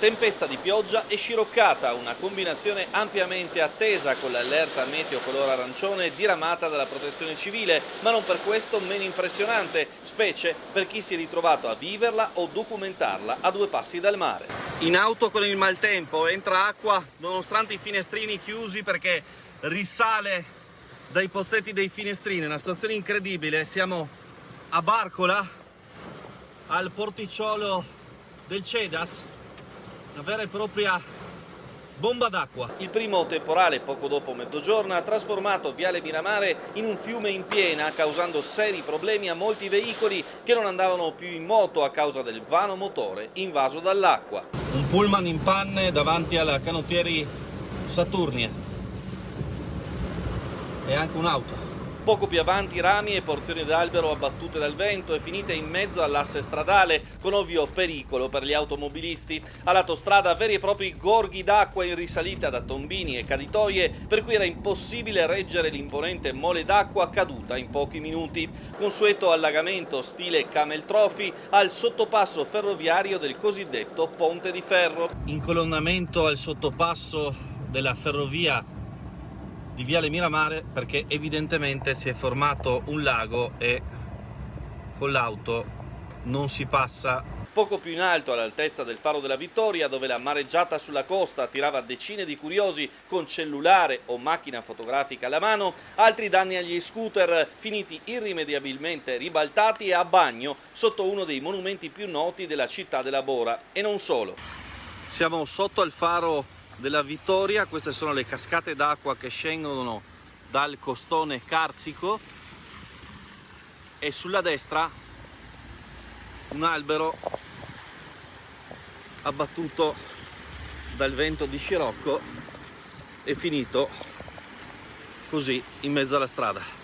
Tempesta di pioggia e sciroccata, una combinazione ampiamente attesa con l'allerta meteo color arancione diramata dalla Protezione Civile, ma non per questo meno impressionante, specie per chi si è ritrovato a viverla o documentarla a due passi dal mare. In auto con il maltempo entra acqua nonostante i finestrini chiusi perché risale dai pozzetti dei finestrini, una situazione incredibile. Siamo a Barcola, al porticciolo del Cedas, una vera e propria bomba d'acqua. Il primo temporale, poco dopo mezzogiorno, ha trasformato Viale Miramare in un fiume in piena, causando seri problemi a molti veicoli che non andavano più in moto a causa del vano motore invaso dall'acqua. Un pullman in panne davanti alla canottieri Saturnia e anche un'auto. Poco più avanti rami e porzioni d'albero abbattute dal vento e finite in mezzo all'asse stradale, con ovvio pericolo per gli automobilisti. A lato strada veri e propri gorghi d'acqua in risalita da tombini e caditoie, per cui era impossibile reggere l'imponente mole d'acqua caduta in pochi minuti. Consueto allagamento stile Camel Trophy al sottopasso ferroviario del cosiddetto Ponte di Ferro. Incolonnamento al sottopasso della ferrovia di Viale Miramare perché evidentemente si è formato un lago e con l'auto non si passa. Poco più in alto, all'altezza del Faro della Vittoria, dove la mareggiata sulla costa attirava decine di curiosi con cellulare o macchina fotografica alla mano, altri danni agli scooter finiti irrimediabilmente ribaltati e a bagno sotto uno dei monumenti più noti della città della Bora. E non solo. Siamo sotto al Faro della Vittoria, queste sono le cascate d'acqua che scendono dal costone carsico e sulla destra un albero abbattuto dal vento di scirocco e finito così in mezzo alla strada.